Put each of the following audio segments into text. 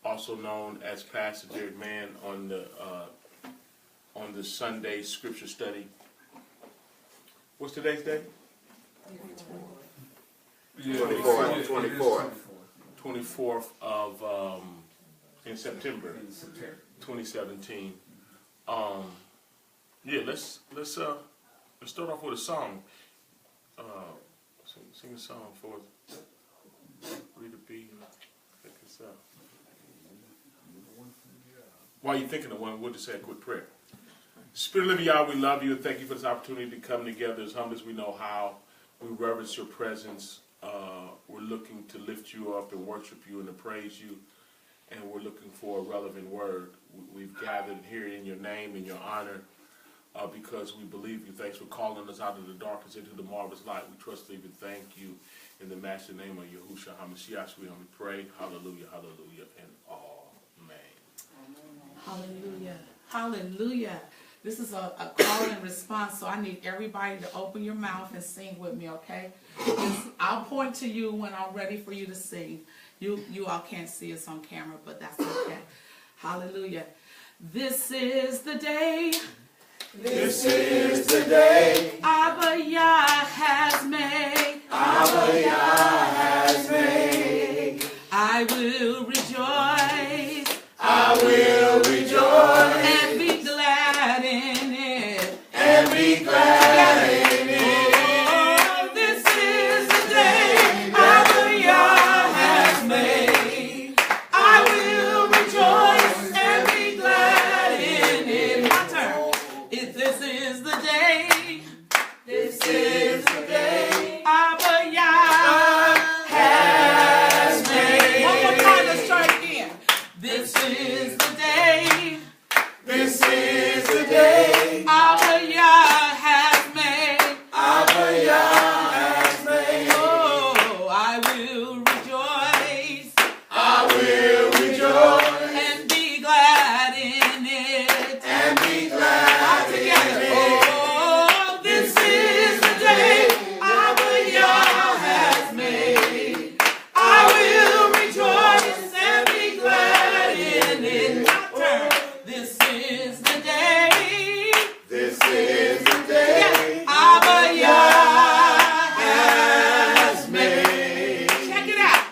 also known as Pastor Derek Mann, on the Sunday Scripture Study. What's today's date? 24th of in September 2017. Let's start off with a song. Sing a song for us. Read a beat. Pick us up. While you're thinking of one, we'll just say a quick prayer. Spirit of living Yahweh, we love you and thank you for this opportunity to come together as humble as we know how. We reverence your presence. We're looking to lift you up and worship you and to praise you. And we're looking for a relevant word. We've gathered here in your name, in your honor, because we believe you. Thanks for calling us out of the darkness into the marvelous light. We trust you and thank you. In the master name of Yahudah HaMashiach, we only pray. Hallelujah, hallelujah, and amen. Hallelujah, hallelujah. This is a call and response, so I need everybody to open your mouth and sing with me, okay? I'll point to you when I'm ready for you to sing. You all can't see us on camera, but that's okay. Hallelujah. This is the day. This is the day IAmYah has made. IAmYah has made. I will rejoice. I will rejoice And be glad in it. and be glad in it. Oh, this is the day IAmYah has made. I will rejoice and be glad in it. My turn. This is the day. This is the day IAmYah has made. One more time, let's try it again. This is the day. This is the day IAmYah has made. IAmYah has made. Oh, I will rejoice I will rejoice and be glad in it. and be glad All together. Oh, this is the day IAmYah has made. I will rejoice and be glad in it. My turn. This is the day. This is the day IAmYah has made. Check it out.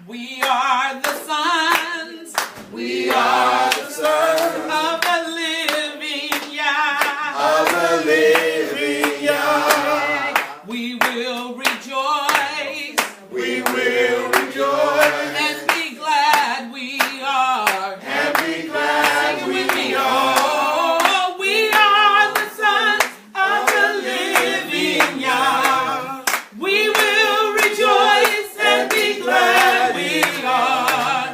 We are the sons We are the sons of the living Yah. of the living Yah. We will rejoice We will rejoice and be glad we are. and be glad Sing it with me. we are. Oh, we are the sons of the living Yah. We will rejoice and be glad we are.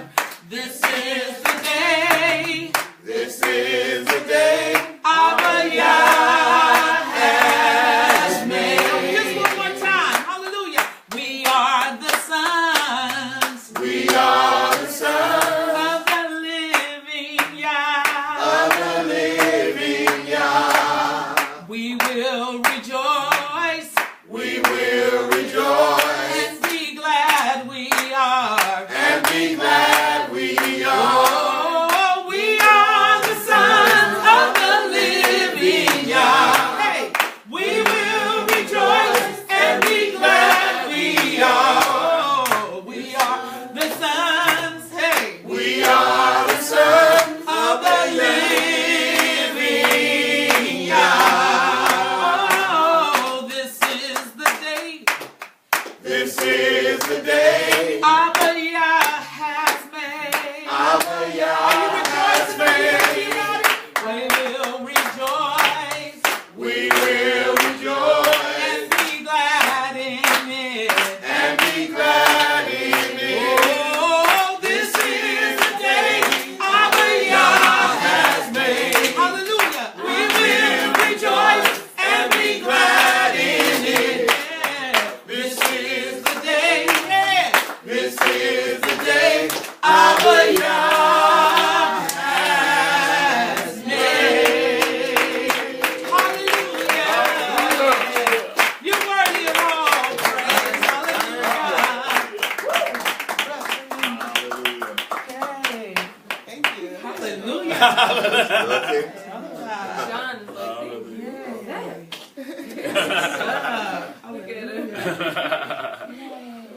Okay. John, look at him.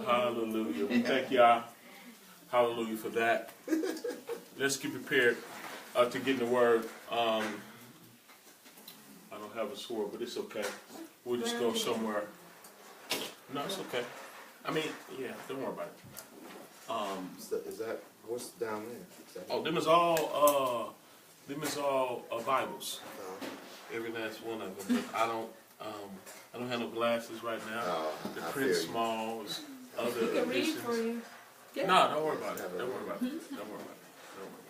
Hallelujah. We thank y'all. Hallelujah for that. Let's get prepared to get in the word. I don't have a sword, but it's okay. We'll just go somewhere. No, it's okay. I mean, yeah, don't worry about it. Is that what's down there? Oh, them is all Bibles. Every last one of them. But I don't have no glasses right now. The print's small. It's other He can read editions. for you. Yeah. No, don't worry about it. Don't worry about it. Don't worry about it. Don't worry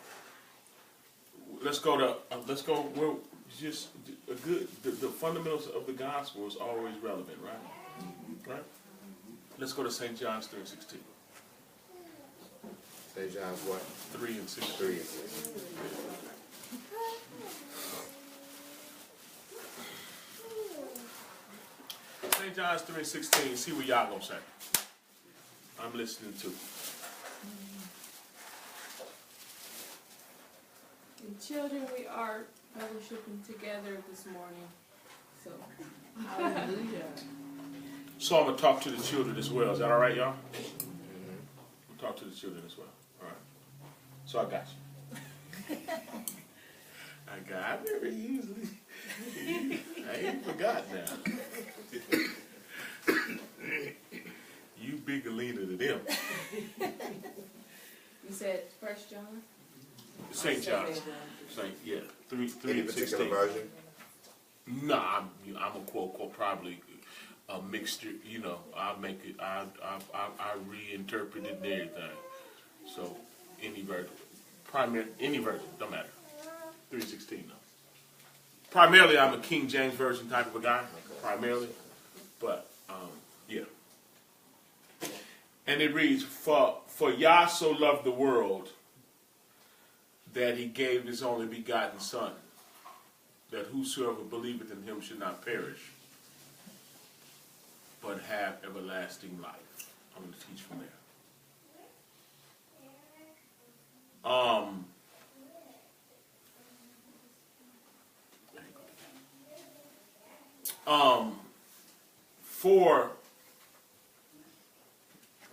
about it. Let's go to. Let's go. Where just a good. The fundamentals of the gospel is always relevant, right? Right. Let's go to St. John's 3:16. St. John's what? 3 and 6. 3 and 6. St. John's 3:16. See what y'all gonna say. I'm listening to. And children, we are fellowshipping together this morning. So, Hallelujah. So I'm gonna talk to the children as well. Is that all right, y'all? I'll talk to the children as well. All right. So I got you. I very easily. I ain't forgot now. You bigger leaner than them. you said 1 John? St. John's. Yeah. 3 Any and particular 16. version? Nah, I'm a quote probably a mixture. You know, I make it. I reinterpret it and everything. So any version, any version, don't matter. 3:16 though. Primarily, I'm a King James version type of a guy. Primarily, but yeah. And it reads, "For Yah so loved the world that he gave his only begotten Son, that whosoever believeth in him should not perish, but have everlasting life." I'm going to teach from there.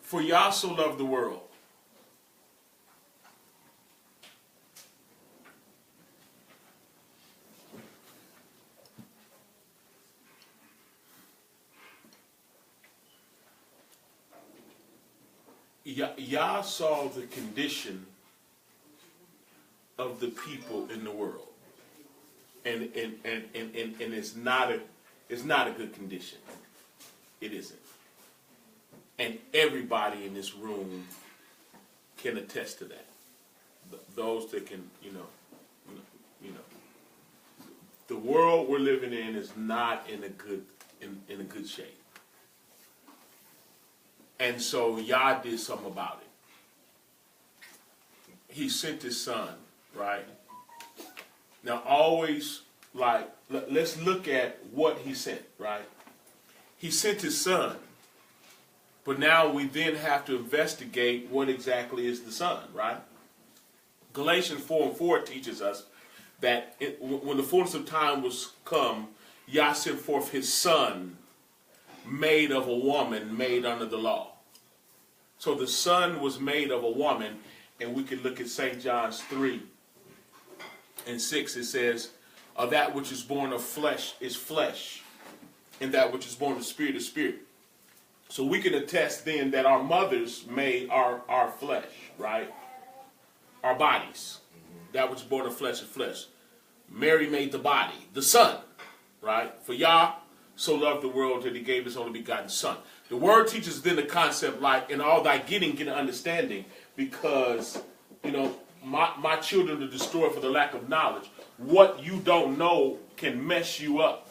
For Yah so loved the world. Yah saw the condition of the people in the world, and it's not a good condition. It isn't, and everybody in this room can attest to that. Those that can, you know, the world we're living in is not in a good shape. And so Yah did something about it. He sent his Son, right? Now always, let's look at what he sent, right? He sent his Son. But now we then have to investigate what exactly is the Son, right? Galatians 4:4 teaches us that when the fullness of time was come, Yah sent forth his Son, made of a woman, made under the law. So the Son was made of a woman, and we can look at St. John's 3 and 6. It says, that which is born of flesh is flesh, and that which is born of spirit is spirit. So we can attest then that our mothers made our flesh, right? Our bodies. That which is born of flesh is flesh. Mary made the body, the Son, right? For Yah so loved the world that he gave his only begotten Son. The word teaches then the concept like, in all thy getting, get an understanding, because, my children are destroyed for the lack of knowledge. What you don't know can mess you up.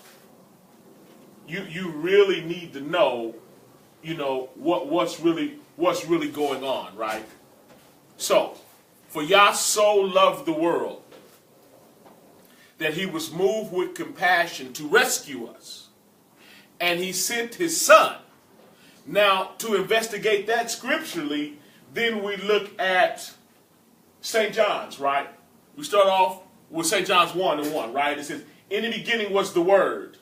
You really need to know, what's really going on, right? So, for Yah so loved the world that he was moved with compassion to rescue us, and he sent his Son. Now, to investigate that scripturally, then we look at St. John's, right? We start off with St. John's 1:1, right? It says, in the beginning was the Word,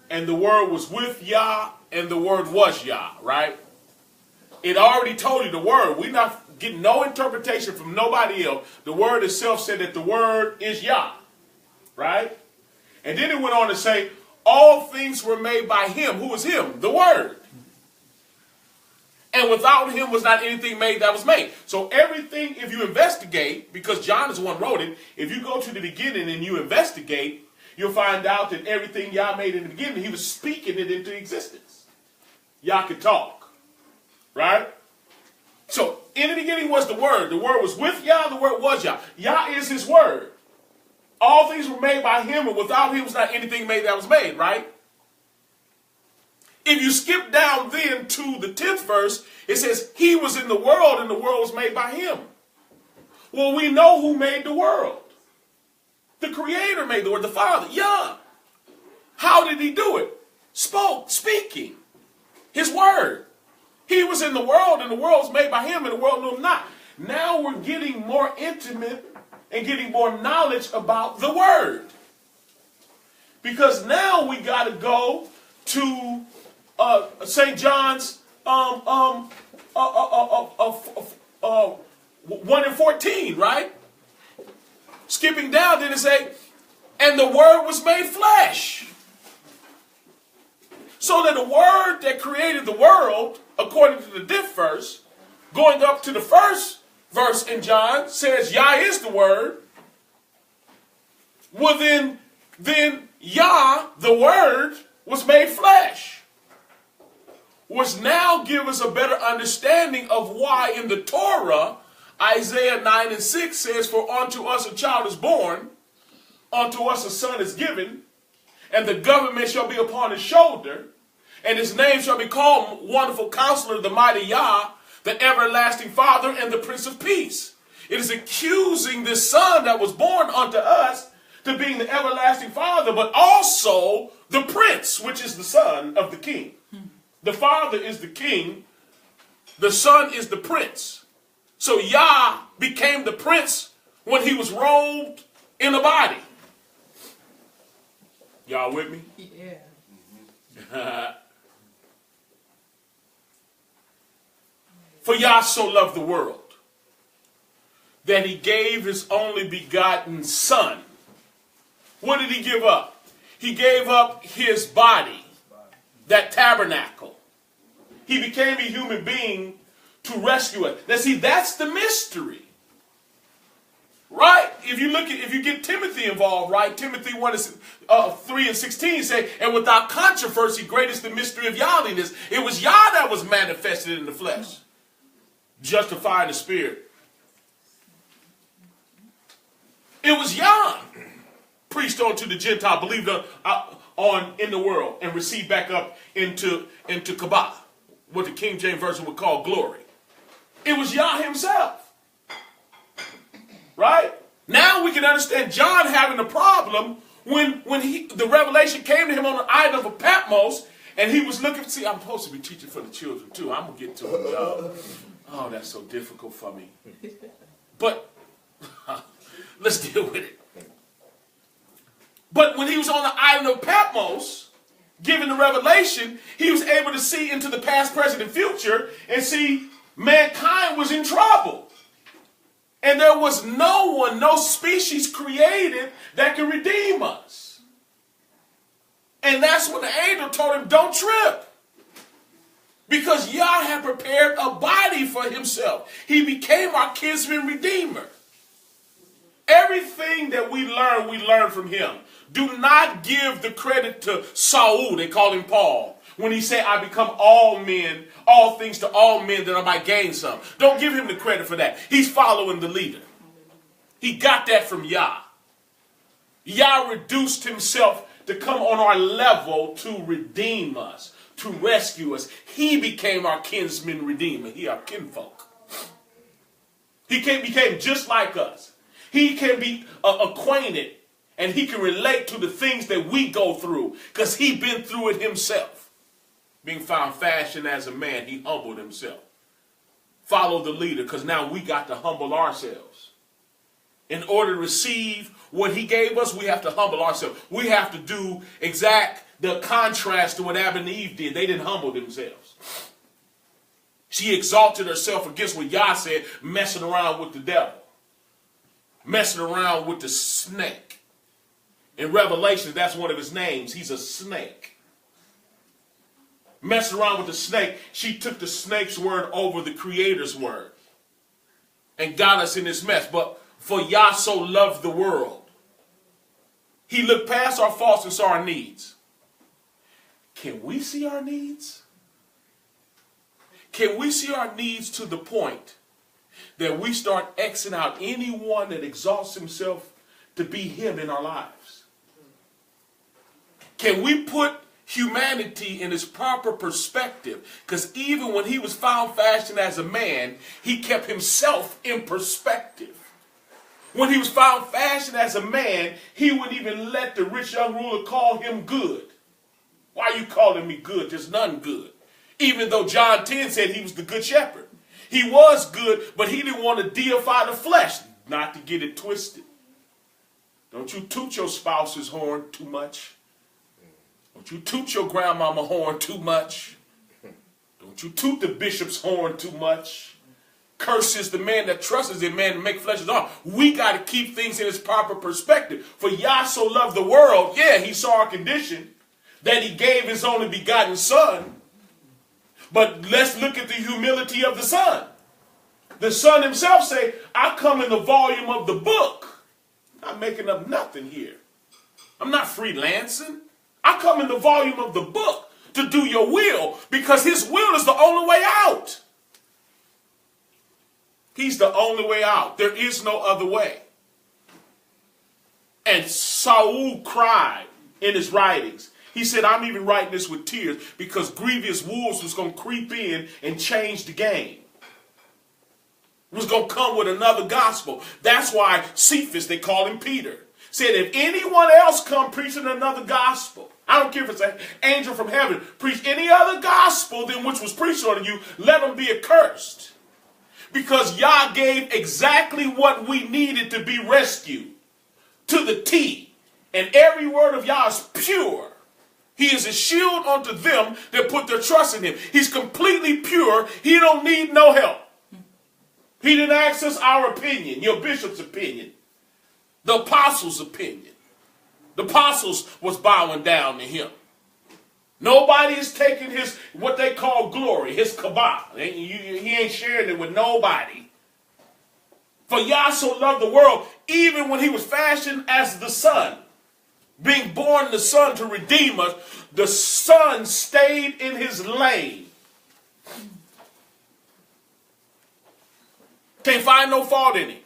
and the Word was with Yah, and the Word was Yah, right? It already told you the Word. We're not getting no interpretation from nobody else. The Word itself said that the Word is Yah, right? And then it went on to say, all things were made by Him. Who is Him? The Word. And without Him was not anything made that was made. So everything, if you investigate, because John is the one who wrote it, if you go to the beginning and you investigate, you'll find out that everything Yah made in the beginning, He was speaking it into existence. Yah could talk. Right? So, in the beginning was the Word. The Word was with Yah, the Word was Yah. Yah is His Word. All things were made by Him, and without Him was not anything made that was made, right? If you skip down then to the 10th verse, it says, He was in the world, and the world was made by Him. Well, we know who made the world. The Creator made the world, the Father, Yah. How did He do it? Speaking. His Word. He was in the world, and the world was made by Him, and the world knew Him not. Now we're getting more intimate and getting more knowledge about the Word. Because now we got to go to St. John's 1:14, right? Skipping down, then it say, and the Word was made flesh. So that the Word that created the world, according to the 10th verse, going up to the first verse in John, says Yah is the Word. Well, then Yah, the Word, was made flesh. Which now give us a better understanding of why in the Torah, Isaiah 9:6 says, for unto us a child is born, unto us a son is given, and the government shall be upon his shoulder, and his name shall be called Wonderful Counselor, the Mighty Yah, the Everlasting Father, and the Prince of Peace. It is accusing the son that was born unto us to being the Everlasting Father, but also the Prince, which is the son of the King. The Father is the King. The Son is the Prince. So Yah became the Prince when He was robed in a body. Y'all with me? Yeah. For Yah so loved the world that He gave His only begotten Son. What did He give up? He gave up His body, that tabernacle. He became a human being to rescue us. Now see, that's the mystery. Right? If you get Timothy involved, right? Timothy 3:16 say, and without controversy, great is the mystery of Yahliness. It was Yah that was manifested in the flesh, justified in the spirit. It was Yah preached unto the Gentile, believed on in the world, and received back up into Kabah, what the King James Version would call glory. It was Yah Himself. Right? Now we can understand John having a problem when the revelation came to him on the island of Patmos, and he was looking. See, I'm supposed to be teaching for the children too. I'm gonna get to it, y'all. Oh, that's so difficult for me. But let's deal with it. But when he was on the island of Patmos, given the revelation, he was able to see into the past, present, and future, and see mankind was in trouble. And there was no one, no species created that could redeem us. And that's when the angel told him, don't trip. Because Yah had prepared a body for Himself. He became our kinsman redeemer. Everything that we learn from Him. Do not give the credit to Saul, they call him Paul, when he said, I become all men, all things to all men that I might gain some. Don't give him the credit for that. He's following the leader. He got that from Yah. Yah reduced Himself to come on our level to redeem us, to rescue us. He became our kinsman redeemer. He our kinfolk. He became just like us. He can be acquainted, and He can relate to the things that we go through because He been through it Himself. Being found fashioned as a man, He humbled Himself. Follow the leader because now we got to humble ourselves In order to receive what he gave us, we have to humble ourselves. We have to do the contrast to what Adam and Eve did. They didn't humble themselves. She exalted herself against what Yah said, messing around with the devil. Messing around with the snake. In Revelation, that's one of his names. He's a snake. Messing around with the snake. She took the snake's word over the Creator's word. And got us in this mess. But for Yah so loved the world. He looked past our faults and saw our needs. Can we see our needs? Can we see our needs to the point that we start Xing out anyone that exalts himself to be him in our lives? Can we put humanity in its proper perspective? Because even when he was found fashioned as a man, he kept himself in perspective. When he was found fashioned as a man, he wouldn't even let the rich young ruler call him good. Why are you calling me good? There's none good. Even though John 10 said he was the good shepherd. He was good, but he didn't want to deify the flesh. Not to get it twisted. Don't you toot your spouse's horn too much. Don't you toot your grandmama horn too much. Don't you toot the bishop's horn too much. Curses the man that trusts in man to make flesh his arm. We got to keep things in its proper perspective. For Yah so loved the world, yeah, he saw our condition, that he gave his only begotten son. But let's look at the humility of the son. The son himself say, I come in the volume of the book. I'm not making up nothing here. I'm not freelancing. I come in the volume of the book to do your will, because his will is the only way out. He's the only way out. There is no other way. And Saul cried in his writings. He said, I'm even writing this with tears because grievous wolves was going to creep in and change the game. It was going to come with another gospel. That's why Cephas, they call him Peter, said, if anyone else come preaching another gospel, I don't care if it's an angel from heaven, preach any other gospel than which was preached unto you, let them be accursed. Because Yah gave exactly what we needed to be rescued to the T. And every word of Yah is pure. He is a shield unto them that put their trust in him. He's completely pure. He don't need no help. He didn't ask us our opinion, your bishop's opinion, the apostles' opinion. The apostles was bowing down to him. Nobody is taking his, what they call glory, his kabah. He ain't sharing it with nobody. For Yah so loved the world, even when he was fashioned as the son, being born the son to redeem us, the son stayed in his lane. Can't find no fault in him.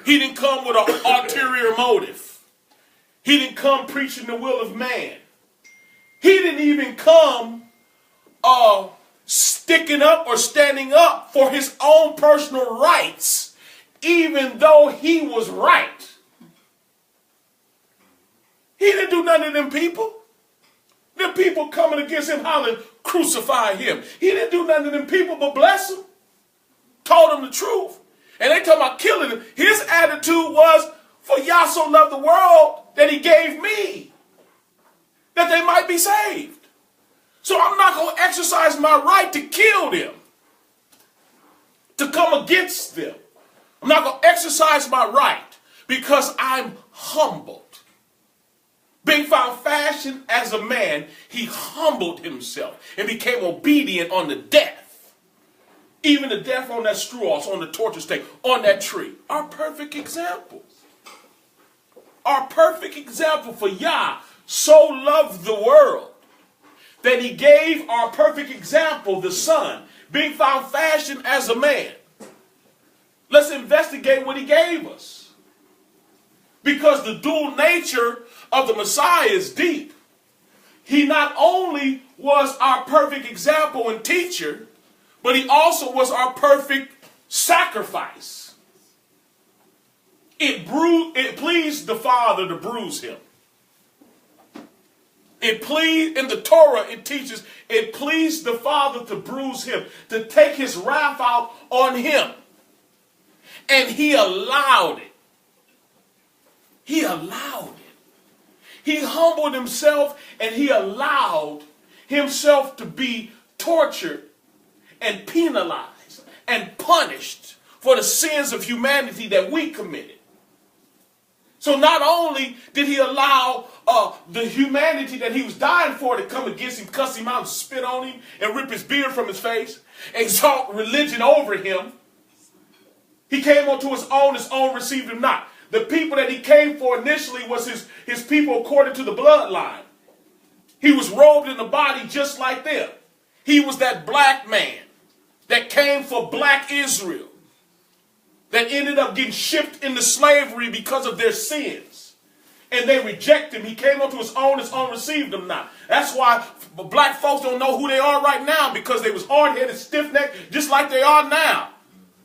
He didn't come with an ulterior motive. He didn't come preaching the will of man. He didn't even come sticking up or standing up for his own personal rights, even though he was right. He didn't do none of them people. Them people coming against him hollering, crucify him. He didn't do none of them people but bless him. Told him the truth. And they talking about killing him. His attitude was, for Yah so loved the world that he gave me, that they might be saved. So I'm not going to exercise my right to kill them, to come against them. I'm not going to exercise my right because I'm humbled. Being found fashioned as a man, he humbled himself and became obedient on the death. Even the death on that straw, on the torture stake, on that tree. Our perfect example. Our perfect example. For Yah so loved the world that he gave our perfect example, the son, being found fashioned as a man. Let's investigate what he gave us. Because the dual nature of the Messiah is deep. He not only was our perfect example and teacher, but he also was our perfect sacrifice. It pleased the Father to bruise him. In the Torah, it teaches, it pleased the Father to bruise him, to take his wrath out on him. And he allowed it. He allowed it. He humbled himself and he allowed himself to be tortured and penalized and punished for the sins of humanity that we committed. So not only did he allow the humanity that he was dying for to come against him, cuss him out, and spit on him, and rip his beard from his face, exalt religion over him, he came unto his own received him not. The people that he came for initially was his people according to the bloodline. He was robed in the body just like them. He was that black man that came for black Israel, that ended up getting shipped into slavery because of their sins. And they rejected him. He came unto his own received him not. That's why black folks don't know who they are right now, because they was hard-headed, stiff-necked, just like they are now.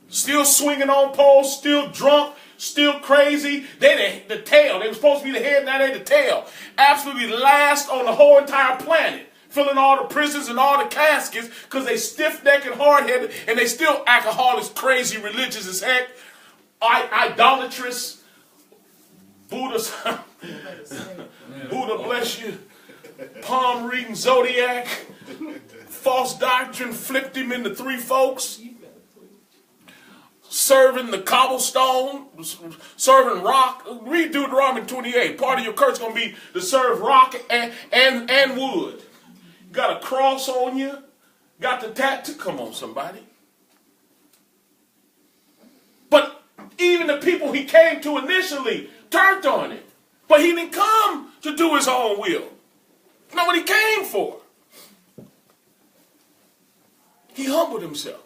Still swinging on poles, still drunk, still crazy. They the tail. They were supposed to be the head, now they're the tail. Absolutely last on the whole entire planet. Filling all the prisons and all the caskets because they stiff-necked and hard-headed, and they still alcoholics, crazy, religious as heck, idolatrous, Buddha bless you, palm reading zodiac, false doctrine, flipped him into three folks, serving the cobblestone, serving rock. Read Deuteronomy 28. Part of your curse is going to be to serve rock and wood. Got a cross on you, got the tattoo. Come on, somebody. But even the people he came to initially turned on it. But he didn't come to do his own will. Not what he came for. He humbled himself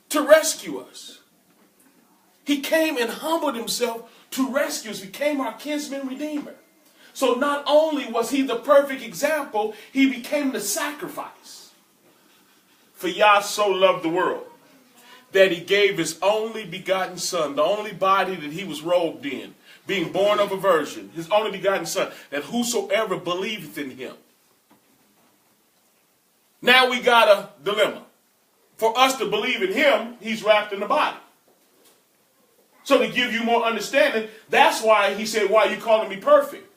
to rescue us. He came and humbled himself to rescue us. He became our kinsman redeemer. So not only was he the perfect example, he became the sacrifice. For Yah so loved the world that he gave his only begotten son, the only body that he was robed in, being born of a virgin, his only begotten son, that whosoever believeth in him. Now we got a dilemma. For us to believe in him, he's wrapped in the body. So to give you more understanding, that's why he said, why are you calling me perfect?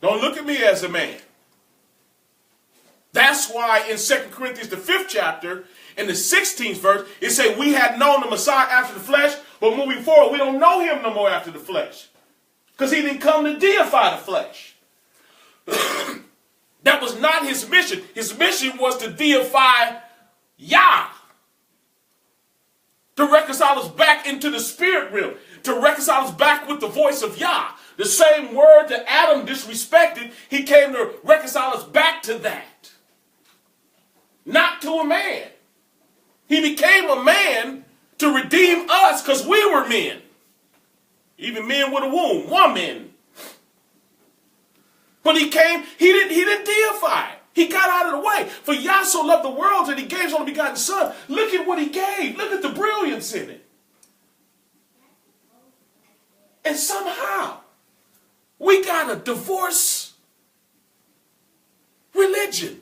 Don't look at me as a man. That's why in 2 Corinthians, the 5th chapter, in the 16th verse, it says we had known the Messiah after the flesh, but moving forward, we don't know him no more after the flesh. Because he didn't come to deify the flesh. That was not his mission. His mission was to deify Yah. To reconcile us back into the spirit realm. To reconcile us back with the voice of Yah. The same word that Adam disrespected, he came to reconcile us back to that. Not to a man. He became a man to redeem us because we were men. Even men with a womb, woman. But he came, he didn't deify it. He got out of the way. For Yah so loved the world that he gave his only begotten son. Look at what he gave. Look at the brilliance in it. And somehow, we got to divorce religion.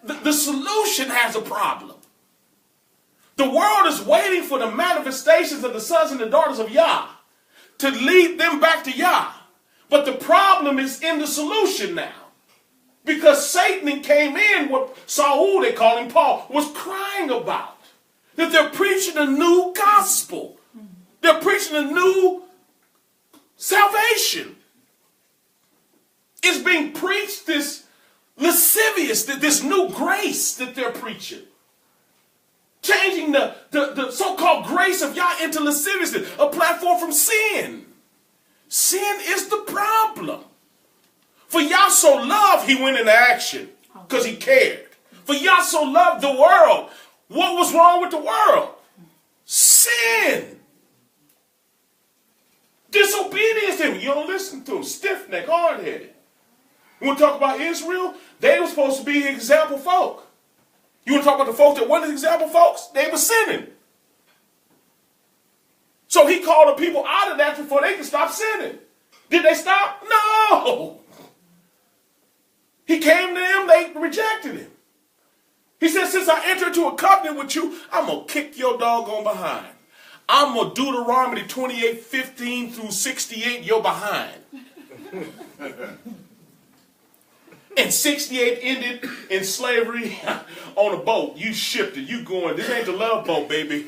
The solution has a problem. The world is waiting for the manifestations of the sons and the daughters of Yah to lead them back to Yah. But the problem is in the solution now. Because Satan came in, what Saul, they call him Paul, was crying about. That they're preaching a new gospel. They're preaching a new salvation. It's being preached, this lascivious, this new grace that they're preaching. Changing the so-called grace of Yah into lasciviousness, a platform from sin. Sin is the problem. For Yah so loved, he went into action because he cared. For Yah so loved the world. What was wrong with the world? Sin. Disobedience to him. You don't listen to him. Stiff-necked, hard-headed. You want to talk about Israel? They were supposed to be example folk. You want to talk about the folks that weren't example folks? They were sinning. So he called the people out of that before they could stop sinning. Did they stop? No. He came to them, they rejected him. He said, since I entered into a covenant with you, I'm going to kick your doggone behind. I'm a Deuteronomy 28:15 through 68, you're behind. And 68 ended in slavery on a boat. You shipped it. You going, this ain't the love boat, baby.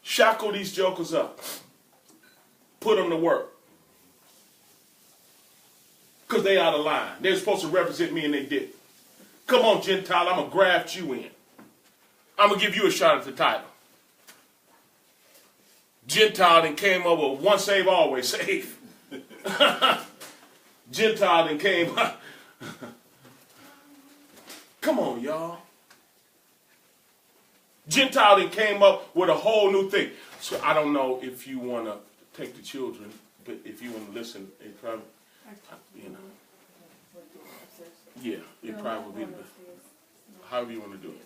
Shackle these jokers up. Put them to work. Because they out of line. They're supposed to represent me and they didn't. Come on, Gentile, I'm going to graft you in. I'm going to give you a shot at the title. Gentile then came up with once saved, always saved. Gentile then came up. Come on, y'all. Gentile then came up with a whole new thing. So I don't know if you want to take the children, but if you want to listen, it probably, you know. Yeah, it probably would be the best. However you want to do it.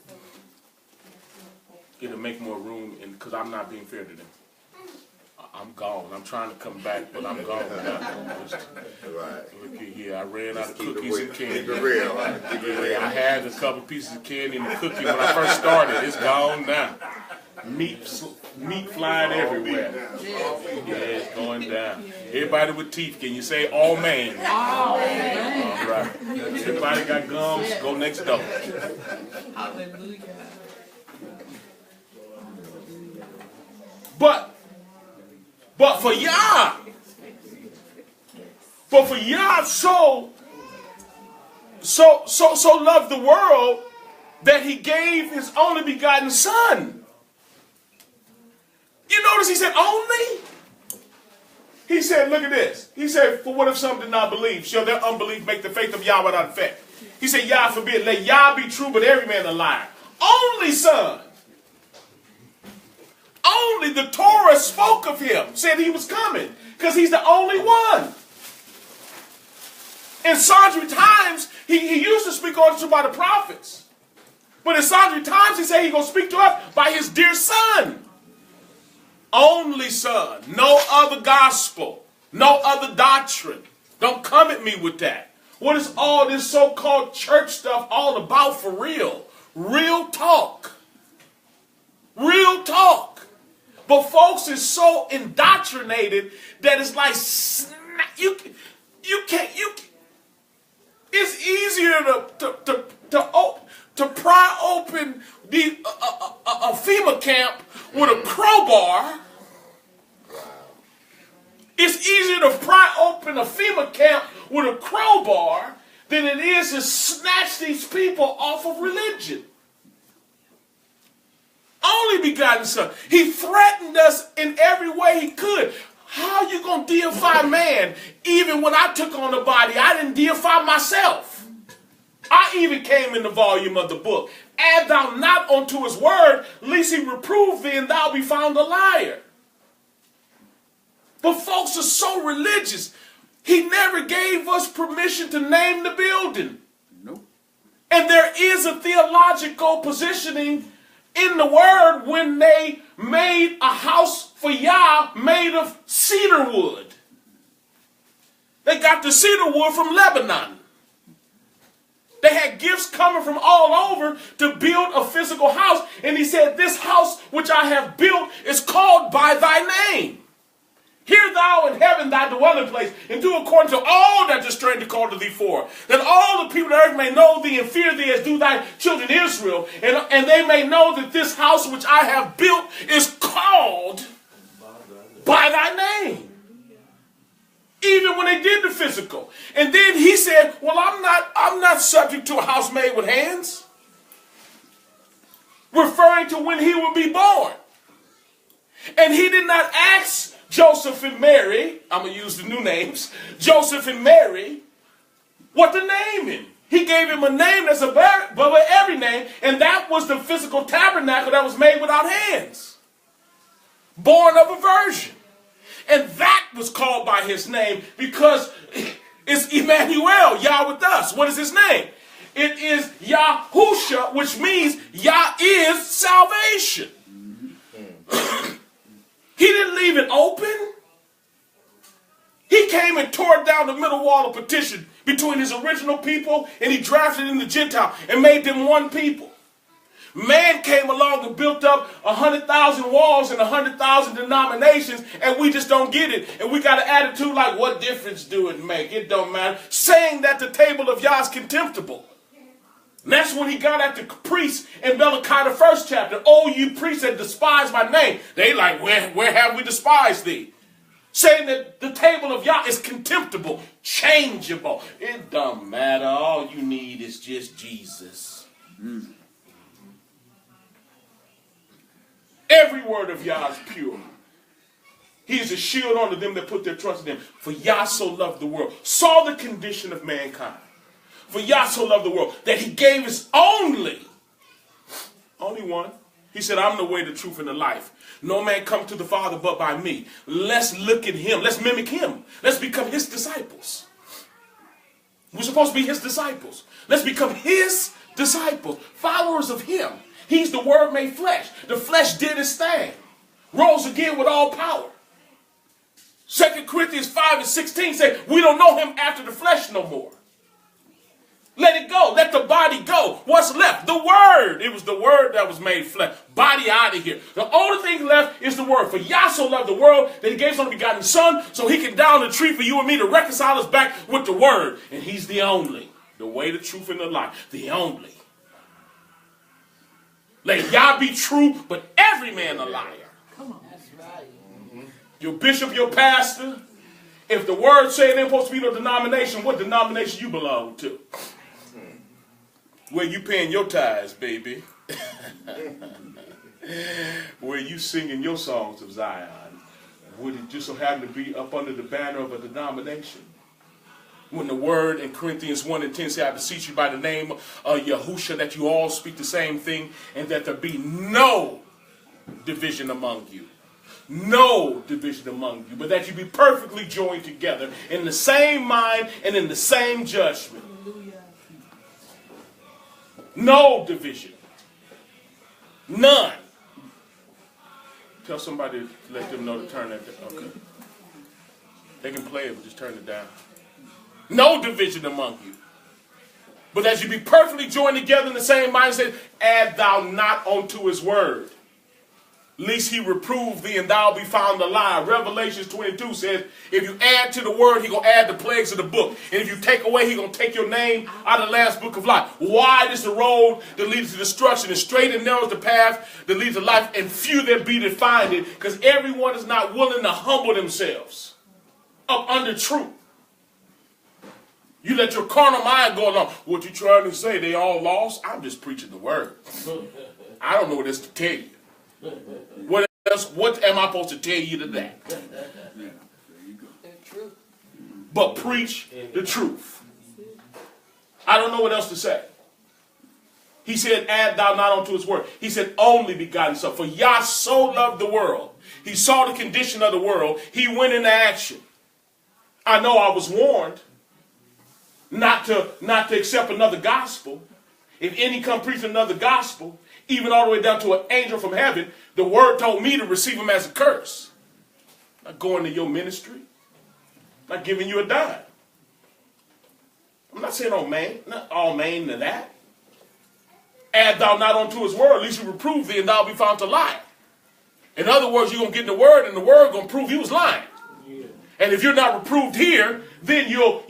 It'll make more room, because I'm not being fair to them. I'm gone. I'm trying to come back, but I'm gone. Right. Look at here. I ran out of cookies and candy. Keep it real. Right? Keep it real. I had a couple pieces of candy and the cookie when I first started. It's gone now. Meat flying everywhere. Yeah, it's going down. Everybody with teeth, can you say all man? All man. All right. Everybody got gums, go next door. Hallelujah. But for Yah, so loved the world that he gave his only begotten son. You notice he said only? He said, look at this. He said, for what if some did not believe? Shall their unbelief make the faith of Yah without effect? He said, Yah forbid, let Yah be true, but every man a liar. Only son. Only the Torah spoke of him, said he was coming, because he's the only one. In sundry times, he used to speak on to by the prophets. But in sundry times, he said he's going to speak to us by his dear son. Only son. No other gospel. No other doctrine. Don't come at me with that. What is all this so-called church stuff all about for real? Real talk. Real talk. But folks is so indoctrinated that it's like it's easier to pry open a FEMA camp with a crowbar. It's easier to pry open a FEMA camp with a crowbar than it is to snatch these people off of religion. Only begotten son. He threatened us in every way he could. How are you going to deify man? Even when I took on the body, I didn't deify myself. I even came in the volume of the book. Add thou not unto his word, lest he reprove thee and thou be found a liar. But folks are so religious. He never gave us permission to name the building. Nope. And there is a theological positioning in the word when they made a house for Yah made of cedar wood. They got the cedar wood from Lebanon. They had gifts coming from all over to build a physical house. And he said, this house which I have built is called by thy name. Hear thou in heaven thy dwelling place, and do according to all that the stranger called to thee for, that all the people of the earth may know thee and fear thee as do thy children Israel, and they may know that this house which I have built is called by thy name. Even when they did the physical. And then he said, well, I'm not subject to a house made with hands. Referring to when he would be born. And he did not ask Joseph and Mary, I'm going to use the new names, Joseph and Mary, what to name him. He gave him a name that's above every name, and that was the physical tabernacle that was made without hands. Born of a virgin. And that was called by his name because it's Emmanuel, Yah with us. What is his name? It is Yahudah, which means Yah is salvation. He didn't leave it open. He came and tore down the middle wall of partition between his original people, and he drafted in the Gentile and made them one people. Man came along and built up 100,000 walls and 100,000 denominations, and we just don't get it. And we got an attitude like, what difference do it make? It don't matter. Saying that the table of Yah is contemptible. And that's when he got at the priests in Malachi, the 1st chapter. Oh, you priests that despise my name. They like, where have we despised thee? Saying that the table of Yah is contemptible, changeable. It don't matter. All you need is just Jesus. Every word of Yah is pure. He is a shield unto them that put their trust in him. For Yah so loved the world, saw the condition of mankind. For Yah so loved the world that he gave his only one. He said, I'm the way, the truth, and the life. No man come to the Father but by me. Let's look at him. Let's mimic him. Let's become his disciples. We're supposed to be his disciples. Let's become his disciples, followers of him. He's the word made flesh. The flesh did his thing. Rose again with all power. 2 Corinthians 5:16 say, we don't know him after the flesh no more. Let it go. Let the body go. What's left? The word. It was the word that was made flesh. Body out of here. The only thing left is the word. For Yah so loved the world that he gave his only begotten son so he can die on the tree for you and me to reconcile us back with the word. And he's the only. The way, the truth, and the life. The only. Let Yah be true, but every man a liar. Come on. That's right. Your bishop, your pastor. If the word say it ain't supposed to be no denomination, what denomination you belong to? Where you paying your tithes, baby. Where you singing your songs of Zion. Would it just so happen to be up under the banner of a denomination? When the word in Corinthians 1:10 say, I beseech you by the name of Yahudah that you all speak the same thing and that there be no division among you. No division among you, but that you be perfectly joined together in the same mind and in the same judgment. No division. None. Tell somebody to let them know to turn that down. Okay. They can play it, but just turn it down. No division among you. But that you be perfectly joined together in the same mindset, add thou not unto his word. Lest he reprove thee and thou be found a lie. Revelations 22 says, if you add to the word, he going to add the plagues of the book. And if you take away, he going to take your name out of the last book of life. Wide is the road that leads to destruction, and straight and narrow is the path that leads to life, and few there be that find it, because everyone is not willing to humble themselves up under truth. You let your carnal mind go along. What you trying to say? They all lost? I'm just preaching the word. I don't know what else to tell you. What else? What am I supposed to tell you to that? But preach the truth. I don't know what else to say. He said, add thou not unto his word. He said, only begotten son. For Yah so loved the world. He saw the condition of the world. He went into action. I know I was warned not to accept another gospel. If any come preach another gospel, even all the way down to an angel from heaven, the word told me to receive him as a curse. Not going to your ministry. Not giving you a dime. I'm not saying not all main to that. Add thou not unto his word, lest you reprove thee and thou be found to lie. In other words, you're going to get in the word and the word going to prove he was lying. Yeah. And if you're not reproved here, then you'll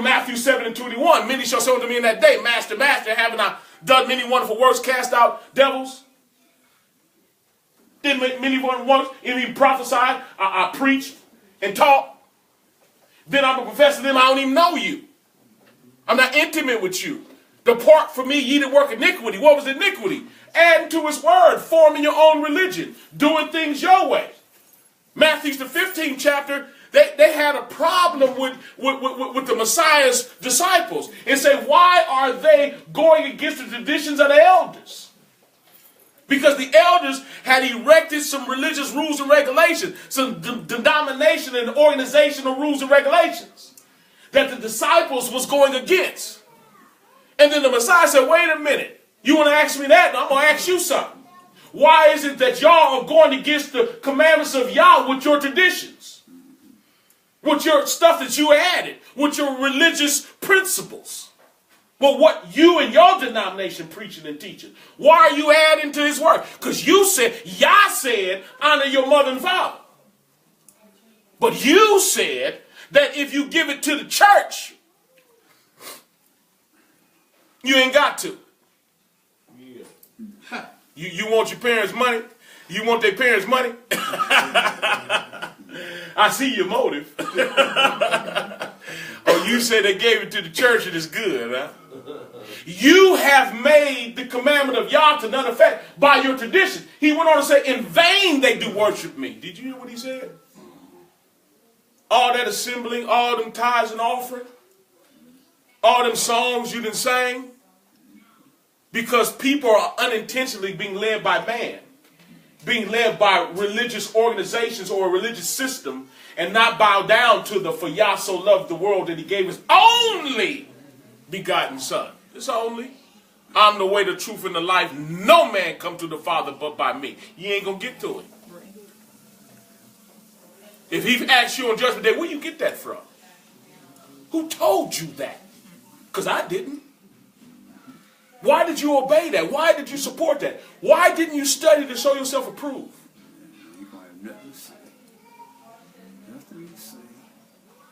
Matthew 7:21. Many shall say unto me in that day, Master, Master, haven't I done many wonderful works, cast out devils? Did many wonderful works, even prophesied, I preached and taught. Then I'm a professor, then I don't even know you. I'm not intimate with you. Depart from me, ye that work iniquity. What was iniquity? Adding to his word, forming your own religion, doing things your way. Matthew's the 15th chapter, they had a problem with the Messiah's disciples. And say, why are they going against the traditions of the elders? Because the elders had erected some religious rules and regulations, some denomination and organizational rules and regulations that the disciples was going against. And then the Messiah said, wait a minute, you want to ask me that? No, I'm going to ask you something. Why is it that y'all are going against the commandments of Yah with your traditions? With your stuff that you added, with your religious principles? Well, what you and your denomination preaching and teaching, why are you adding to his word? Because you said, Yah said, honor your mother and father. But you said that if you give it to the church, you ain't got to. Huh. You want your parents' money? You want their parents' money? I see your motive. Oh, you said they gave it to the church and it's good, huh? You have made the commandment of Yah to none effect by your tradition. He went on to say, in vain they do worship me. Did you hear what he said? All that assembling, all them tithes and offering, all them songs you done sang, because people are unintentionally being led by man, being led by religious organizations or a religious system, and not bow down to the for Yah so loved the world that he gave his only begotten son. It's only. I'm the way, the truth, and the life. No man come to the Father but by me. You ain't going to get to it. If he asks you on Judgment Day, where you get that from? Who told you that? Because I didn't. Why did you obey that? Why did you support that? Why didn't you study to show yourself approved?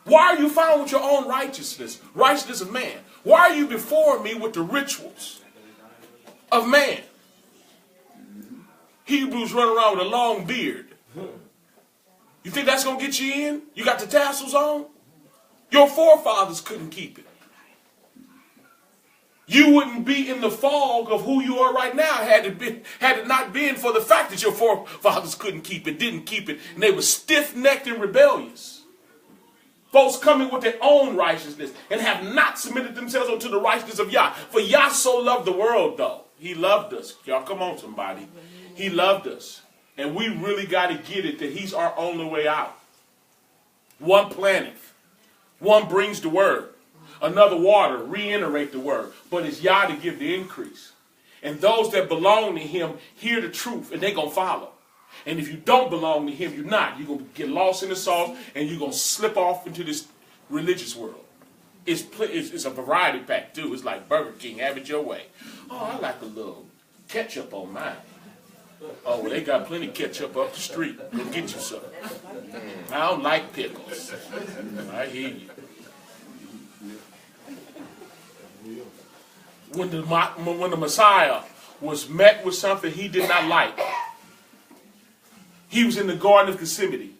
Why are you found with your own righteousness, righteousness of man? Why are you before me with the rituals of man? Hebrews run around with a long beard. You think that's going to get you in? You got the tassels on? Your forefathers couldn't keep it. You wouldn't be in the fog of who you are right now had it not been for the fact that your forefathers couldn't keep it, didn't keep it, and they were stiff-necked and rebellious. Folks coming with their own righteousness and have not submitted themselves unto the righteousness of Yah. For Yah so loved the world, though. He loved us. Y'all come on, somebody. He loved us. And we really got to get it that he's our only way out. One planteth. One brings the word. Another water, reiterate the word. But it's Yah to give the increase. And those that belong to him hear the truth and they're going to follow. And if you don't belong to him, you're not. You're going to get lost in the sauce and you're going to slip off into this religious world. It's a variety pack, too. It's like Burger King, have it your way. Oh, I like a little ketchup on mine. Oh, well, they got plenty of ketchup up the street. Go get you some. I don't like pickles. I hear you. When the Messiah was met with something he did not like, he was in the Garden of Gethsemane,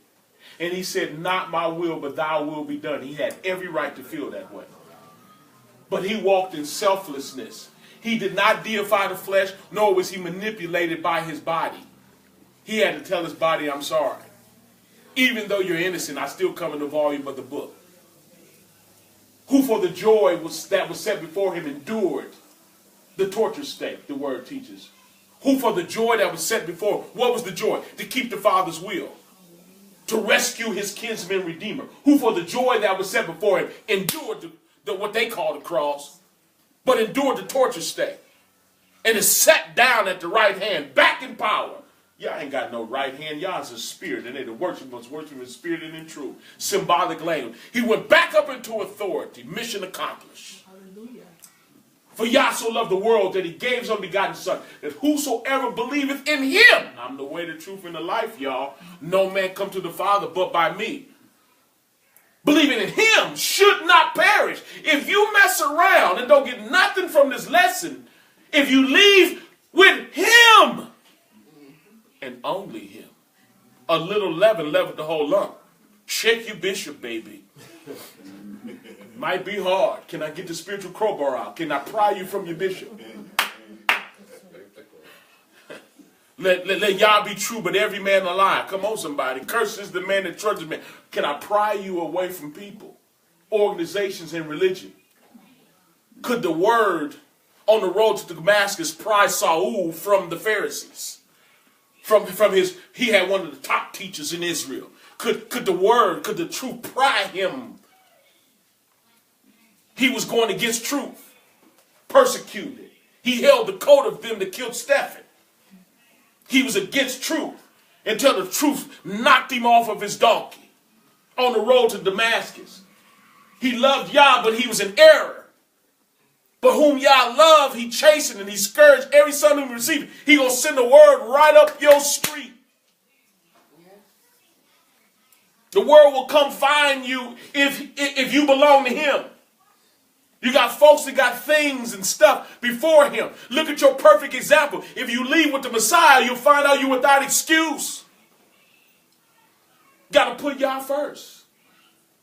and he said, not my will, but thy will be done. He had every right to feel that way. But he walked in selflessness. He did not deify the flesh, nor was he manipulated by his body. He had to tell his body, I'm sorry. Even though you're innocent, I still come in the volume of the book. Who for the joy that was set before him endured the torture stake, the word teaches. Who for the joy that was set before, what was the joy? To keep the Father's will. To rescue his kinsman redeemer. Who for the joy that was set before him endured what they call the cross, but endured the torture stake. And is sat down at the right hand, back in power. Y'all ain't got no right hand. Y'all's a spirit, and they the worship must worship in spirit and in truth. Symbolic language. He went back up into authority. Mission accomplished. Hallelujah. For Yah so loved the world that he gave his only begotten son, that whosoever believeth in him, I'm the way, the truth, and the life, y'all. No man come to the Father but by me. Believing in him should not perish. If you mess around and don't get nothing from this lesson, if you leave with him and only him, a little leaven leavened the whole lump. Shake your bishop, baby. Might be hard. Can I get the spiritual crowbar out? Can I pry you from your bishop? Let Yah be true, but every man a lie. Come on, somebody. Curses the man that trusts man. Can I pry you away from people, organizations, and religion? Could the word on the road to Damascus pry Saul from the Pharisees? From his, he had one of the top teachers in Israel. Could the word, could the truth pry him? He was going against truth, persecuted. He held the coat of them that killed Stephen. He was against truth until the truth knocked him off of his donkey on the road to Damascus. He loved Yah, but he was in error. But whom Yah love, he chastened and he scourged every son whom he received. He gonna send the word right up your street. The word will come find you if you belong to him. You got folks that got things and stuff before him. Look at your perfect example. If you leave with the Messiah, you'll find out you're without excuse. Got to put Yah first.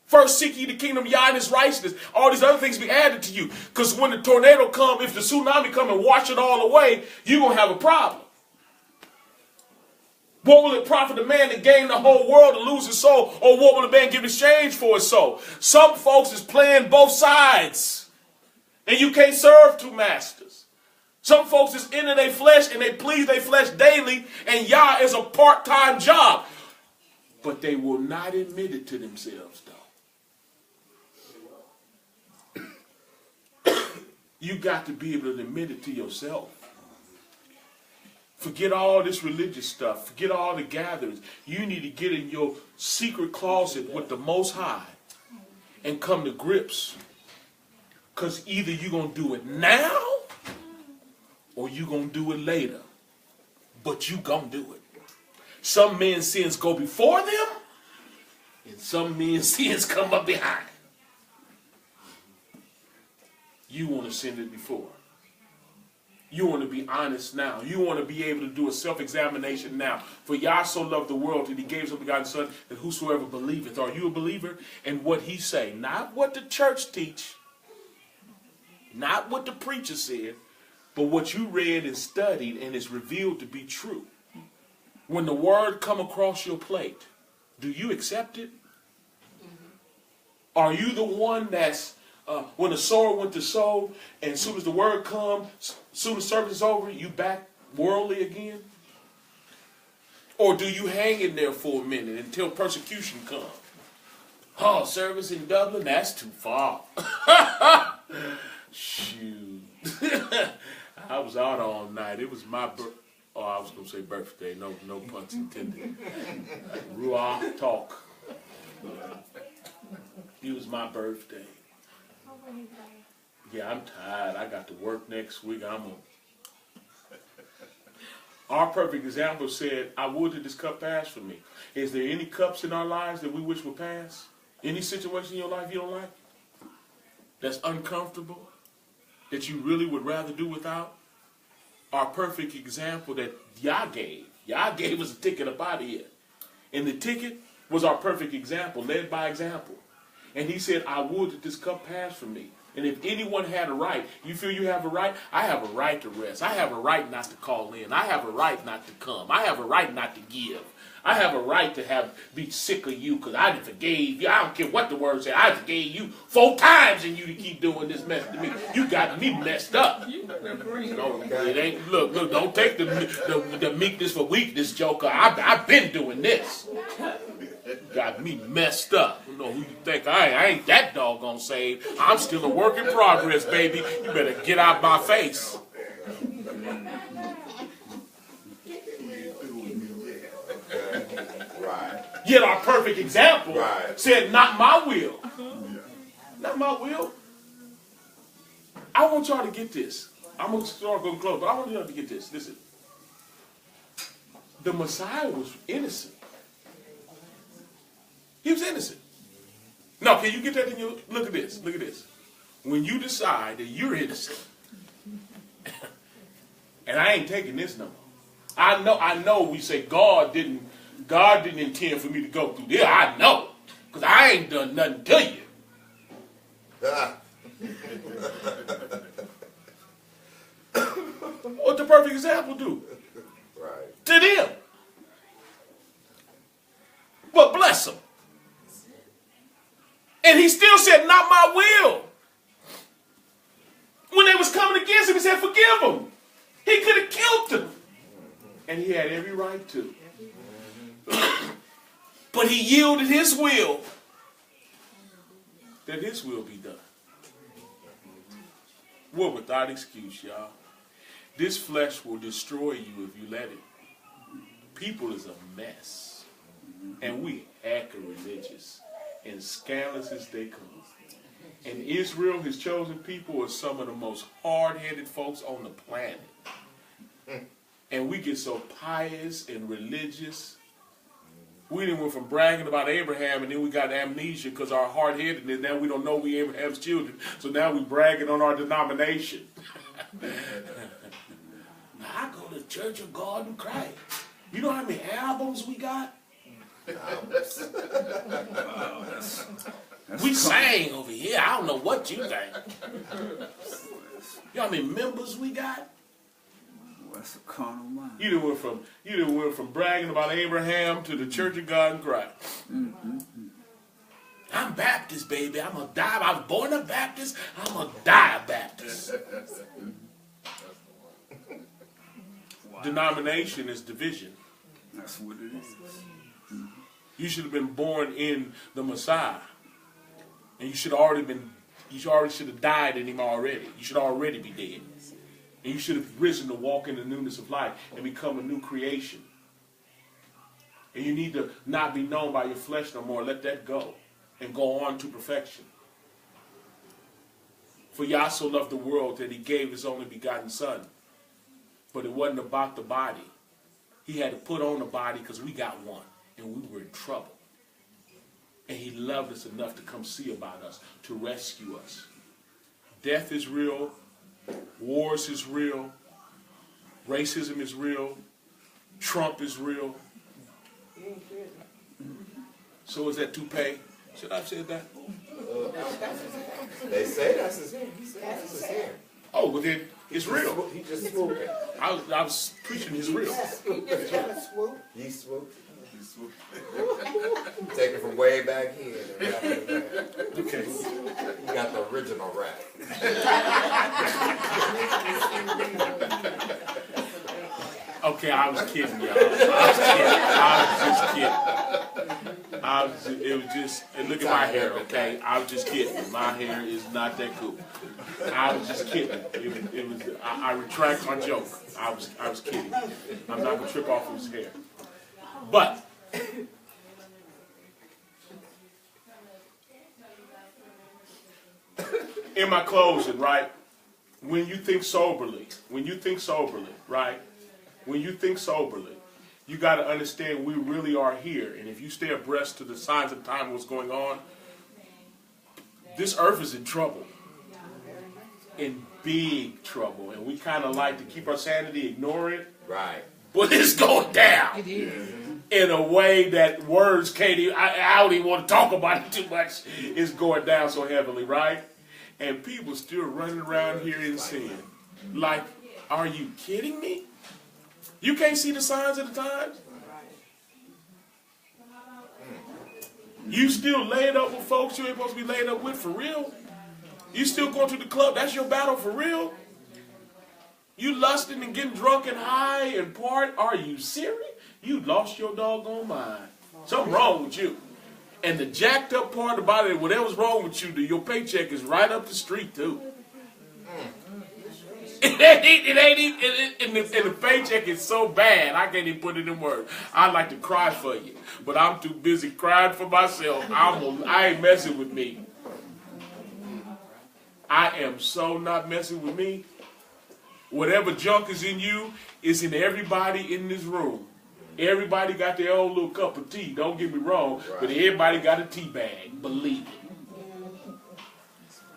First seek ye the kingdom of Yah and his righteousness. All these other things be added to you. Because when the tornado come, if the tsunami come and wash it all away, you're going to have a problem. What will it profit a man to gain the whole world and lose his soul? Or what will a man give in exchange for his soul? Some folks is playing both sides. And you can't serve two masters. Some folks is into their flesh and they please their flesh daily. And Yah is a part-time job. But they will not admit it to themselves, though. You got to be able to admit it to yourself. Forget all this religious stuff. Forget all the gatherings. You need to get in your secret closet with the Most High and come to grips. Because either you're going to do it now or you're going to do it later. But you going to do it. Some men's sins go before them and some men's sins come up behind. You want to sin it before. You want to be honest now. You want to be able to do a self-examination now. For Yah so loved the world that he gave his only begotten Son, that whosoever believeth. Are you a believer? And what he say, not what the church teach, not what the preacher said, but what you read and studied and is revealed to be true. When the word come across your plate, do you accept it? Are you the one that's when the sower went to sow, and as soon as the word comes, soon as service is over, you back worldly again? Or do you hang in there for a minute until persecution comes? Oh, service in Dublin? That's too far. Shoot. I was out all night. It was my I was going to say birthday. No puns intended. Ruach talk. It was my birthday. Yeah, I'm tired. I got to work next week. Our perfect example said, I would that this cup pass from me. Is there any cups in our lives that we wish would pass? Any situation in your life you don't like? That's uncomfortable? That you really would rather do without? Our perfect example that Yah gave. Yah gave us a ticket up out of here. And the ticket was our perfect example, led by example. And he said, I would that this cup pass from me. And if anyone had a right, you feel you have a right? I have a right to rest. I have a right not to call in. I have a right not to come. I have a right not to give. I have a right to be sick of you because I forgave you. I don't care what the word said. I forgave you 4 times and you to keep doing this mess to me. You got me messed up. No, it ain't. Look, don't take the meekness for weakness, Joker. I've been doing this. Got me messed up. You know who you think I ain't that doggone saved. I'm still a work in progress, baby. You better get out my face. Right. Yet our perfect example said, not my will. Not my will. I want y'all to get this. I'm going to start going close, but I want y'all to get this. Listen. The Messiah was innocent. He was innocent. Now, can you get that in your... Look at this. Look at this. When you decide that you're innocent, and I ain't taking this no more. I know we say God didn't intend for me to go through this. I know. Because I ain't done nothing to you. What the perfect example do? Right. To them. But bless them. And he still said, not my will. When they was coming against him, he said, forgive them. He could have killed them. And he had every right to. But he yielded his will that his will be done. We're without excuse, y'all. This flesh will destroy you if you let it. People is a mess. And we heck religious and scandalous as they come. And Israel, his chosen people, are some of the most hard-headed folks on the planet. And we get so pious and religious. We didn't went from bragging about Abraham, and then we got amnesia because our hard-headedness. Now we don't know we Abraham's children. So now we bragging on our denomination. I go to Church of God in Christ. You know how many albums we got? We sang over here. I don't know what you think. You know how many members we got? That's a carnal mind. You done went from bragging about Abraham to the Church of God in Christ. I'm Baptist, baby. I was born a Baptist. I'm a die Baptist. Denomination is division. That's what it is. You should have been born in the Messiah. And you should already should have died in him already. You should already be dead. And you should have risen to walk in the newness of life and become a new creation. And you need to not be known by your flesh no more. Let that go and go on to perfection. For Yah so loved the world that he gave his only begotten son. But it wasn't about the body. He had to put on the body because we got one. And we were in trouble. And he loved us enough to come see about us, to rescue us. Death is real. Wars is real. Racism is real. Trump is real. So is that toupee? Should I have said that? They say that's his hair. He said that's his hair. Oh, well then, it's real. He just swooped. I was preaching his real. He swooped. Take it from way back here and wrap it back. Okay. You got the original wrap. Okay, I was kidding, y'all. I was just kidding. And look at my hair, okay? I was just kidding. My hair is not that cool. I was just kidding. I retract my joke. I was kidding. I'm not gonna trip off his hair. But in my closing, right? When you think soberly, right? When you think soberly, you got to understand we really are here. And if you stay abreast to the signs of time, what's going on, this earth is in trouble. In big trouble. And we kind of like to keep our sanity, ignore it. Right. But it's going down. It is. In a way that words can't even, I don't even want to talk about it too much. It's going down so heavily, right? And people still running around here in sin. Like, are you kidding me? You can't see the signs of the times? You still laid up with folks you ain't supposed to be laid up with for real? You still going to the club? That's your battle for real? You lusting and getting drunk and high and part? Are you serious? You lost your doggone mind. Something wrong with you. And the jacked up part about it, whatever's wrong with you, your paycheck is right up the street too. And the paycheck is so bad, I can't even put it in words. I'd like to cry for you, but I'm too busy crying for myself. I ain't messing with me. I am so not messing with me. Whatever junk is in you is in everybody in this room. Everybody got their own little cup of tea, don't get me wrong, but everybody got a tea bag, believe it.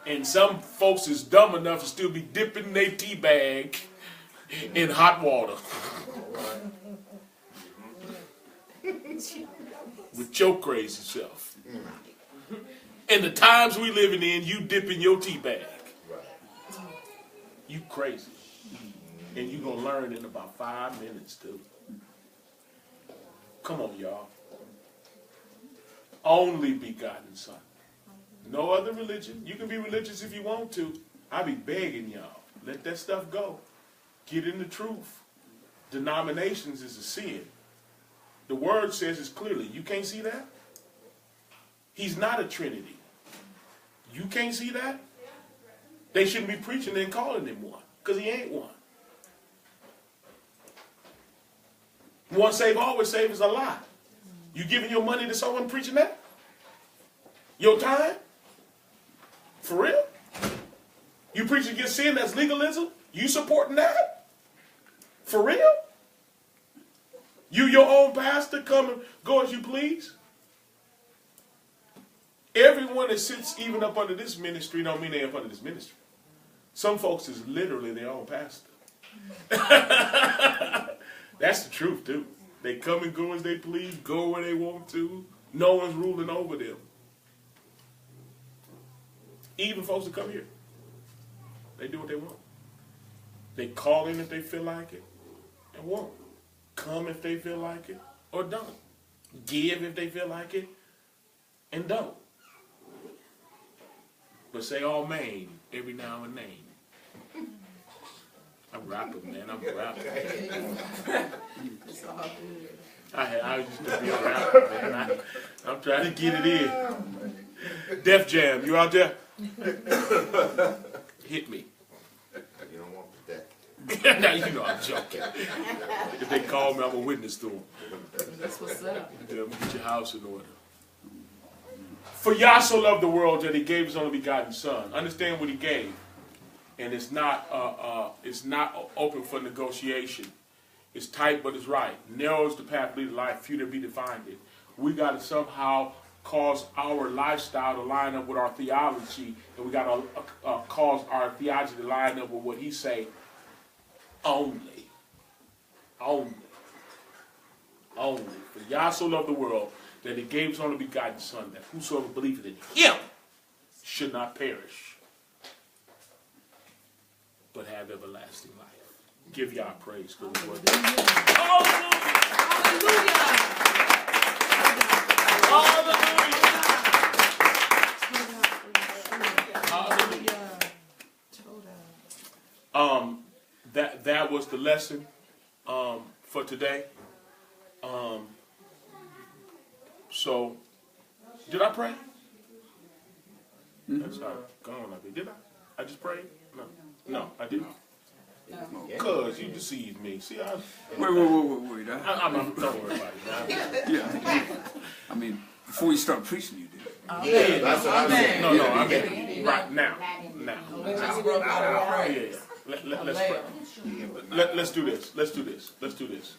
And some folks is dumb enough to still be dipping their tea bag in hot water. With your crazy self. And the times we living in, you dipping your tea bag. You crazy. And you gonna learn in about 5 minutes too. Come on, y'all. Only begotten Son. No other religion. You can be religious if you want to. I be begging y'all. Let that stuff go. Get in the truth. Denominations is a sin. The word says it clearly. You can't see that? He's not a Trinity. You can't see that? They shouldn't be preaching and calling him one. Because he ain't one. Once saved, always saved is a lie. You giving your money to someone preaching that? Your time? For real? You preach against sin, that's legalism? You supporting that? For real? You, your own pastor, come and go as you please? Everyone that sits even up under this ministry don't mean they're up under this ministry. Some folks is literally their own pastor. That's the truth, too. They come and go as they please, go where they want to. No one's ruling over them. Even folks that come here, they do what they want. They call in if they feel like it and won't. Come if they feel like it or don't. Give if they feel like it and don't. But say all main every now and then. I'm rapping, man. I'm rapping. It's all good. I used to be a rapper, man. I'm trying to get it in. Def Jam, you out there? Hit me. You don't want that. Now you know I'm joking. If they call me, I'm a witness to them. That's what's up. Yeah, get your house in order. For Yah so loved the world that he gave his only begotten son. Understand what he gave. And it's not open for negotiation. It's tight, but it's right. Narrow is the path lead to life, few there be to find it. We got to somehow cause our lifestyle to line up with our theology, and we got to cause our theology to line up with what he say. Only. For Yah so loved the world that he gave his only begotten son, that whosoever believeth in him should not perish, but have everlasting life. Give Yah praise for the word. Hallelujah! That was the lesson for today. So, did I pray? That's how gone I be. Did I? I just prayed? No, I didn't. Cause you deceived me. See, Wait. don't worry about it. Yeah. I mean, before you start preaching, you did. Yeah, that's what I'm saying. No, I'm getting right now. We just broke out of praise. Let's pray. Let's do this.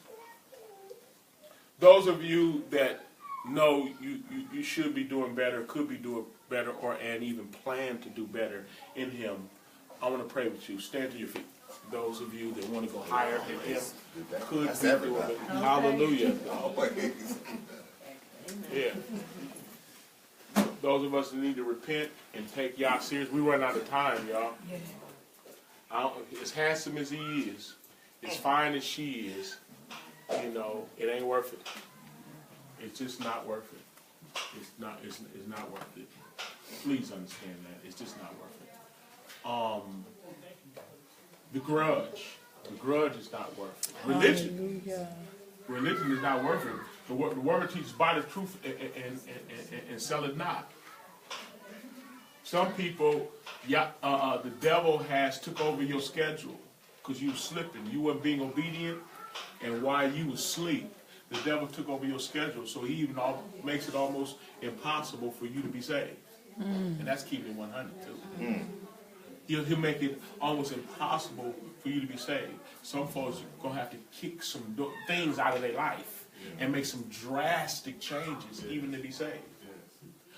Those of you that know you should be doing better, could be doing better, and even plan to do better in him, I want to pray with you. Stand to your feet. Those of you that want to go higher in him, could be doing better. Hallelujah. Yeah. Those of us that need to repent and take Yah serious, we run out of time, y'all. As handsome as he is, as fine as she is, it ain't worth it. It's just not worth it. It's not worth it. Please understand that. It's just not worth it. The grudge is not worth it. Religion is not worth it. The word teaches buy the truth and sell it not. Some people, the devil has took over your schedule because you were slipping. You weren't being obedient, and while you were asleep, the devil took over your schedule. So he even makes it almost impossible for you to be saved. And that's keeping it 100 too. He'll make it almost impossible for you to be saved. Some folks are going to have to kick some things out of their life and make some drastic changes even to be saved.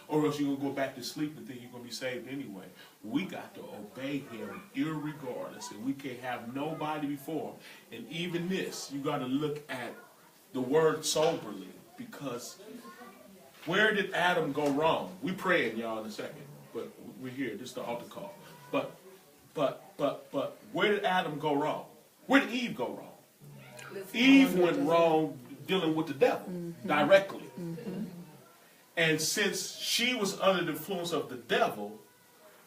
Or else you're going to go back to sleep and think you're going to be saved anyway. We got to obey him irregardless, and we can't have nobody before him. And even this, you got to look at the word soberly, because where did Adam go wrong? We praying, y'all, in a second, but we're here. This is the altar call. But where did Adam go wrong? Where did Eve go wrong? Eve went wrong dealing with the devil directly. And since she was under the influence of the devil,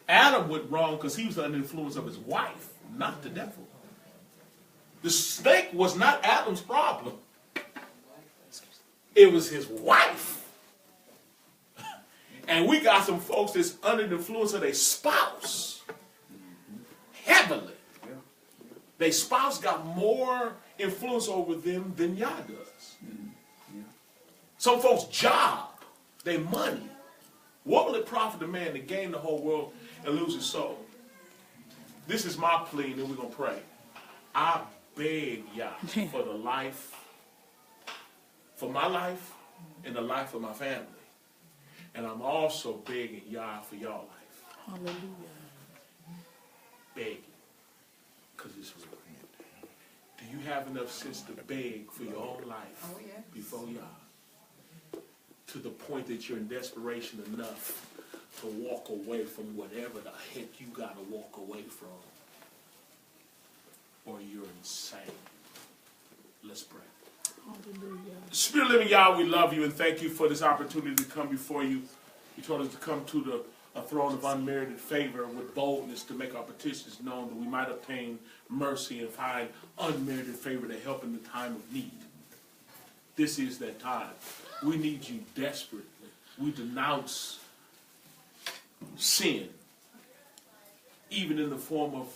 Adam went wrong because he was under the influence of his wife, not the devil. The snake was not Adam's problem. It was his wife. And we got some folks that's under the influence of their spouse. Heavily. Their spouse got more influence over them than Yah does. Some folks' job, their money. What will it profit a man to gain the whole world and lose his soul. This is my plea, and then we're going to pray. I beg Yah for the life, for my life and the life of my family. And I'm also begging Yah for your life. Hallelujah. Begging. Because it's real. Do you have enough sense to beg for your own life before Yah? To the point that you're in desperation enough to walk away from whatever the heck you got to walk away from. Or you're insane. Let's pray. Hallelujah. Spirit of living Yah, we love you and thank you for this opportunity to come before you. You told us to come to a throne of unmerited favor with boldness to make our petitions known, that we might obtain mercy and find unmerited favor to help in the time of need. This is that time. We need you desperately. We denounce sin, even in the form of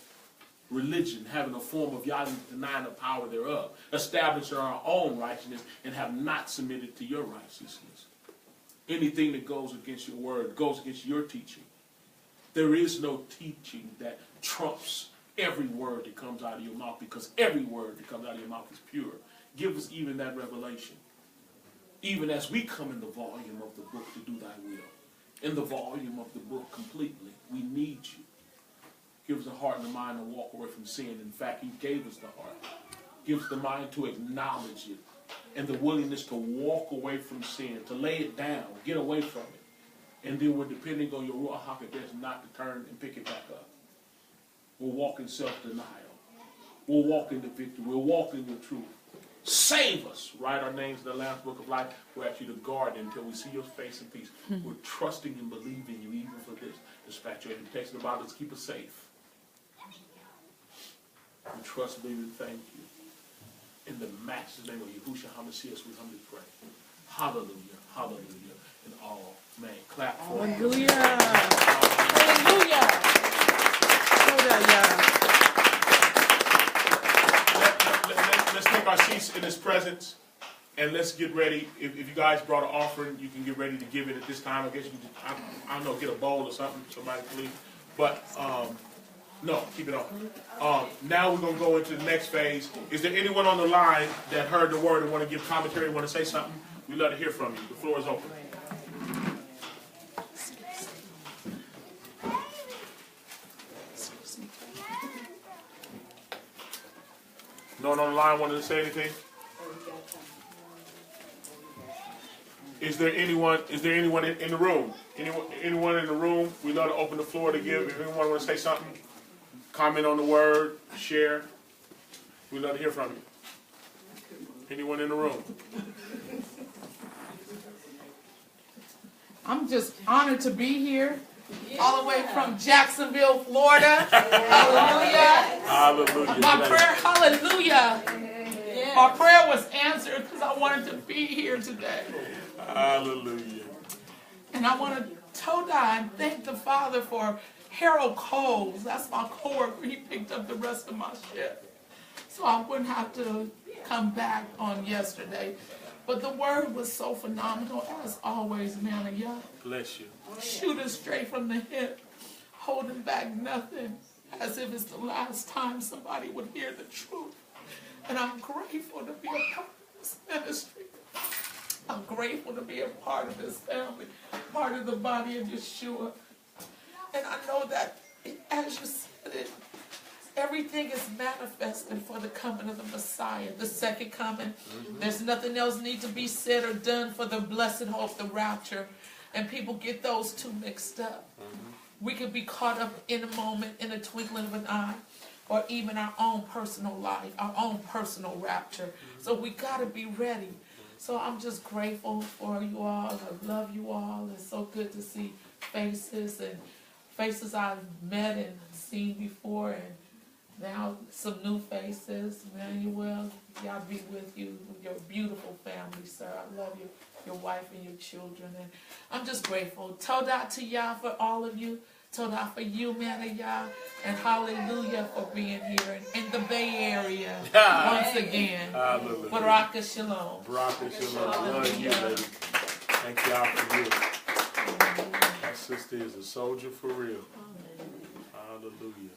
religion, having a form of Yah, denying the power thereof, establishing our own righteousness, and have not submitted to your righteousness. Anything that goes against your word, goes against your teaching. There is no teaching that trumps every word that comes out of your mouth, because every word that comes out of your mouth is pure. Give us even that revelation. Even as we come in the volume of the book to do thy will, in the volume of the book completely, we need you. Give us a heart and a mind to walk away from sin. In fact, you gave us the heart. Give us the mind to acknowledge it, and the willingness to walk away from sin, to lay it down, get away from it. And then we're depending on your Ruach HaKodesh not to turn and pick it back up. We'll walk in self-denial. We'll walk in the victory. We'll walk in the truth. Save us. Write our names in the Lamb's Book of Life. We're at you to guard it until we see your face in peace. We're trusting and believing you even for this. Dispatch your protection about us. Keep us safe. We trust, believe, and thank you. In the matchless name of Yahudah HaMashiach, we humbly pray. Hallelujah, hallelujah, and all man. Clap for him. Hallelujah. Hallelujah. Let's take our seats in his presence, and let's get ready. If you guys brought an offering, you can get ready to give it at this time. I guess you can, I don't know, get a bowl or something, somebody please. But, no, keep it on. Now we're going to go into the next phase. Is there anyone on the line that heard the word and want to give commentary, want to say something? We'd love to hear from you. The floor is open. No one on the line wanted to say anything? Is there anyone in the room? Anyone in the room? We'd love to open the floor to give. If anyone want to say something, comment on the word, share. We'd love to hear from you. Anyone in the room? I'm just honored to be here, all the way from Jacksonville, Florida. Hallelujah. Hallelujah. My prayer, hallelujah. My prayer was answered because I wanted to be here today. Hallelujah. And I want to Todah and thank the Father for Harold Coles. That's my coworker. He picked up the rest of my shift, so I wouldn't have to come back on yesterday. But the word was so phenomenal, as always, man of Yah. Bless you. Shooting straight from the hip, holding back nothing, as if it's the last time somebody would hear the truth. And I'm grateful to be a part of this ministry. I'm grateful to be a part of this family, part of the body of Yeshua. And I know that, as you said it, everything is manifested for the coming of the Messiah, the second coming. There's nothing else need to be said or done for the blessed hope, the rapture. And people get those two mixed up. We could be caught up in a moment, in a twinkling of an eye, or even our own personal life, our own personal rapture. So we got to be ready. So I'm just grateful for you all. I love you all. It's so good to see faces, and faces I've met and seen before, and now some new faces. Emmanuel, y'all be with you, your beautiful family, sir. I love you, your wife and your children. And I'm just grateful. Todah to Yah for all of you. Todah for you, man of Yah. And hallelujah for being here in the Bay Area once again. Hallelujah. Baraka Shalom. Baraka Shalom. Love you, lady. Thank y'all for you. My sister is a soldier for real. Hallelujah.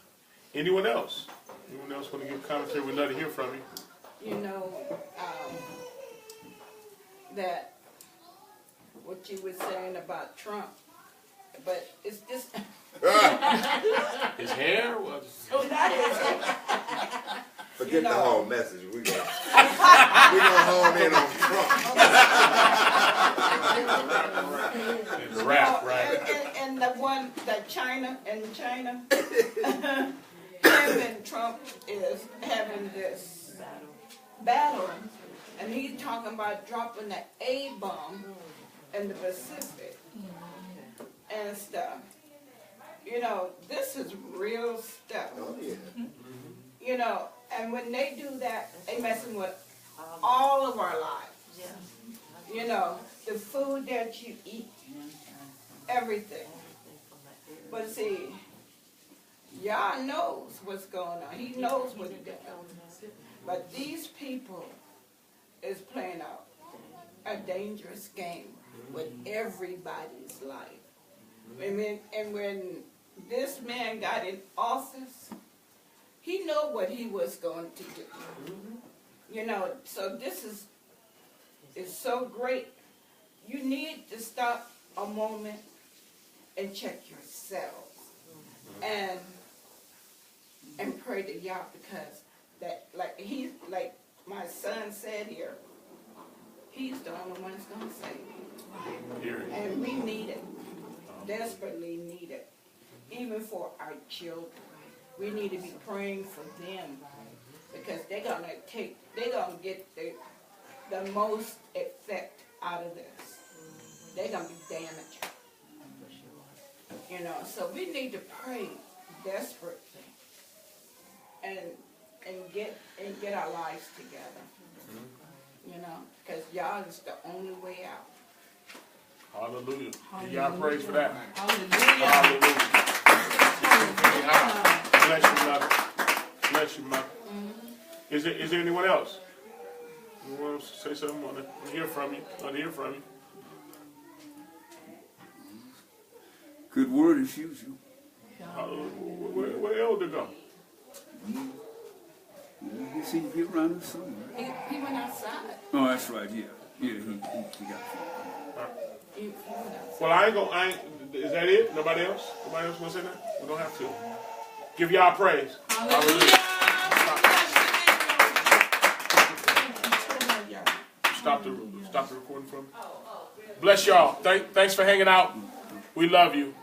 Anyone else? Anyone else want to give commentary? We'd love to hear from you. You know, that what you were saying about Trump, but it's just His hair was. so not his. Forget know. the whole message. We gonna hone in on Trump. The rap, right? And the one that China, him and Trump is having this battle, and he's talking about dropping the A bomb in the Pacific and stuff. You know, this is real stuff. Oh yeah. You know, and when they do that, they messing with all of our lives. You know, the food that you eat, everything. But see, Yah knows what's going on. He knows what he's doing. But these people is playing out a dangerous game with everybody's life. And when this man got in office, he knew what he was going to do. You know, so this is so great. You need to stop a moment and check yourselves and pray to Yah, because that, like my son said here, he's the only one that's gonna save you. And we need it, desperately need it, even for our children. We need to be praying for them, because they're gonna get the most effect out of this. They're gonna be damaged. You know, so we need to pray desperately and get our lives together. You know, because y'all is the only way out. Hallelujah. Give y'all praise for that. Hallelujah. Hallelujah. Bless you, mother. Bless you, mother. Is there anyone else? Anyone else say something? I want to hear from you. Good word as usual. Hallelujah. Where Elder go? Yeah, he seemed to be around us somewhere. He went outside. Oh, that's right. Yeah, he got He went outside. Well, is that it? Nobody else? Nobody else want to say that? We don't have to. Give y'all praise. Hallelujah. Stop the recording from me. Bless y'all. Thanks for hanging out. We love you.